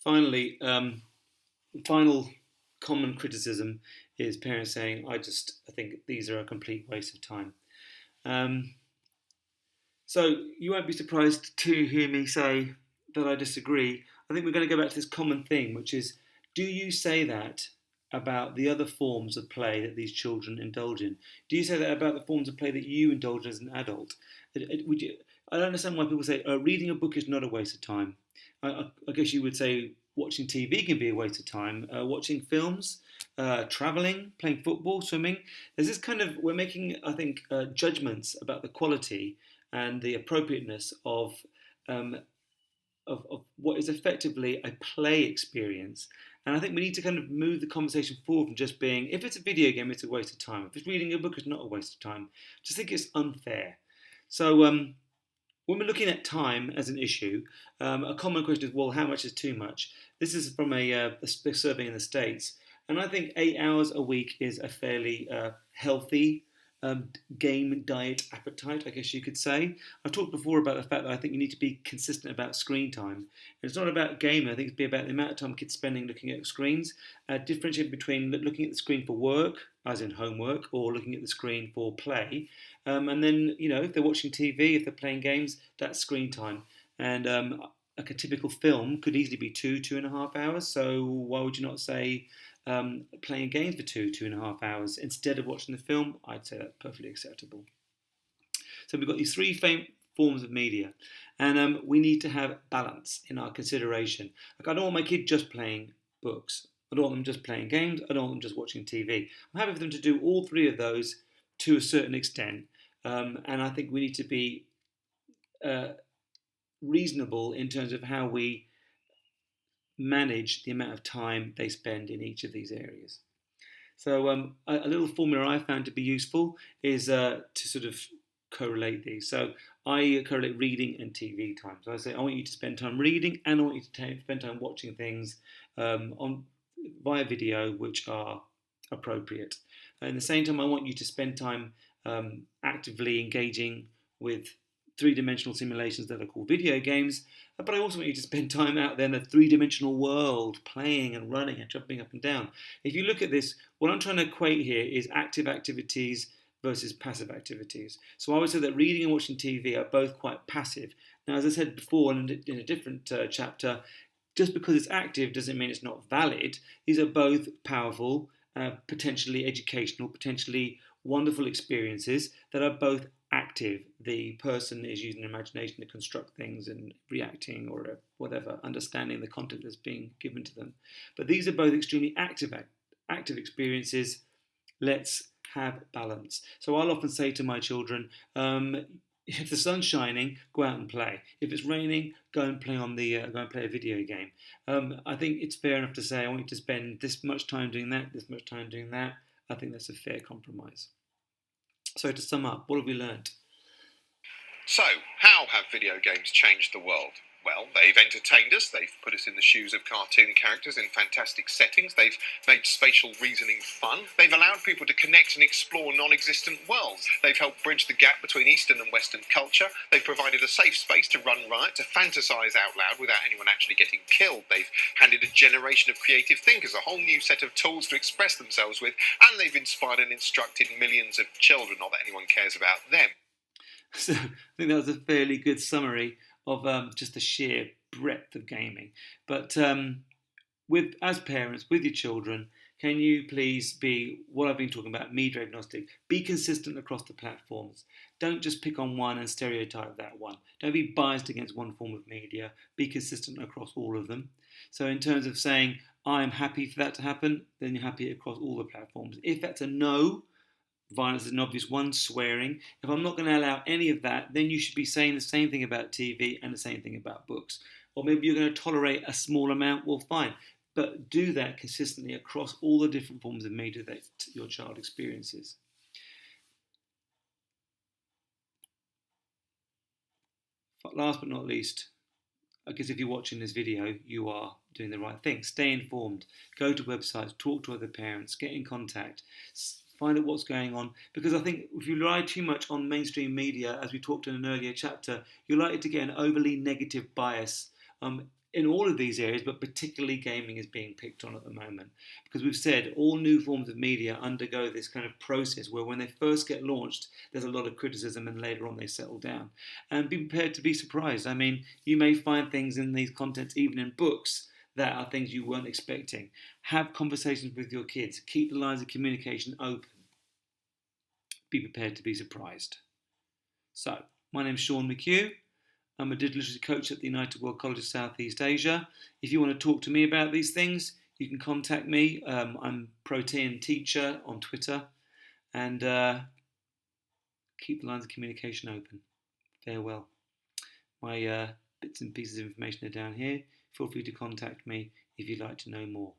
Finally, final common criticism is parents saying, I think these are a complete waste of time. Um, so you won't be surprised to hear me say that I disagree. I think we're going to go back to this common thing, which is, do you say that about the other forms of play that these children indulge in? Do you say that about the forms of play that you indulge in as an adult? Would you, I don't understand why people say reading a book is not a waste of time. I guess you would say watching TV can be a waste of time. Watching films, traveling, playing football, swimming. There's this kind of, we're making, I think, judgments about the quality and the appropriateness um, of what is effectively a play experience. And I think we need to kind of move the conversation forward from just being, if it's a video game, it's a waste of time. If it's reading a book, it's not a waste of time. I just think it's unfair. So when we're looking at time as an issue, a common question is, well, how much is too much? This is from a survey in the States. And I think 8 hours a week is a fairly healthy game diet appetite, I guess you could say. I've talked before about the fact that I think you need to be consistent about screen time. And it's not about gaming, I think it's about the amount of time kids spending looking at screens. Differentiate between looking at the screen for work, as in homework, or looking at the screen for play. And then, if they're watching TV, if they're playing games, that's screen time. And like a typical film could easily be 2.5 hours. So why would you not say playing games for 2.5 hours instead of watching the film? I'd say that's perfectly acceptable. So we've got these three forms of media, and we need to have balance in our consideration. Like, I don't want my kid just playing books. I don't want them just playing games. I don't want them just watching TV. I'm happy for them to do all three of those to a certain extent, and I think we need to be reasonable in terms of how we manage the amount of time they spend in each of these areas. So a little formula I found to be useful is to sort of correlate these. So I correlate reading and TV time. So I say I want you to spend time reading, and I want you to spend time watching things via video which are appropriate. At the same time, I want you to spend time actively engaging with three-dimensional simulations that are called video games, but I also want you to spend time out there in the three-dimensional world, playing and running and jumping up and down. If you look at this, what I'm trying to equate here is active activities versus passive activities. So I would say that reading and watching TV are both quite passive. Now, as I said before in a different chapter, just because it's active doesn't mean it's not valid. These are both powerful, potentially educational, potentially wonderful experiences that are both active. The person is using their imagination to construct things and reacting or whatever, understanding the content that's being given to them. But these are both extremely active experiences. Let's have balance. So I'll often say to my children, if the sun's shining, go out and play. If it's raining, go and play a video game. I think it's fair enough to say I want you to spend this much time doing that, this much time doing that. I think that's a fair compromise. So to sum up, what have we learned? So, how have video games changed the world? Well, they've entertained us, they've put us in the shoes of cartoon characters in fantastic settings, they've made spatial reasoning fun, they've allowed people to connect and explore non-existent worlds, they've helped bridge the gap between Eastern and Western culture, they've provided a safe space to run riot, to fantasise out loud without anyone actually getting killed, they've handed a generation of creative thinkers a whole new set of tools to express themselves with, and they've inspired and instructed millions of children, not that anyone cares about them. So I think that was a fairly good summary of just the sheer breadth of gaming. But as parents, with your children, can you please be, what I've been talking about, media agnostic? Be consistent across the platforms. Don't just pick on one and stereotype that one. Don't be biased against one form of media. Be consistent across all of them. So in terms of saying, I'm happy for that to happen, then you're happy across all the platforms. If that's a no, violence is an obvious one, swearing. If I'm not going to allow any of that, then you should be saying the same thing about TV and the same thing about books. Or maybe you're going to tolerate a small amount, well, fine. But do that consistently across all the different forms of media that your child experiences. Last but not least, I guess if you're watching this video, you are doing the right thing. Stay informed. Go to websites, talk to other parents, get in contact. Find out what's going on, because I think if you rely too much on mainstream media, as we talked in an earlier chapter, you're likely to get an overly negative bias. in all of these areas, but particularly gaming is being picked on at the moment. Because we've said all new forms of media undergo this kind of process where when they first get launched, there's a lot of criticism and later on they settle down. And be prepared to be surprised. I mean, you may find things in these contents, even in books, that are things you weren't expecting. Have conversations with your kids. Keep the lines of communication open. Be prepared to be surprised. So, my name's Sean McHugh. I'm a digital literacy coach at the United World College of Southeast Asia. If you want to talk to me about these things, you can contact me. I'm Protein Teacher on Twitter. And keep the lines of communication open. Farewell. My bits and pieces of information are down here. Feel free to contact me if you'd like to know more.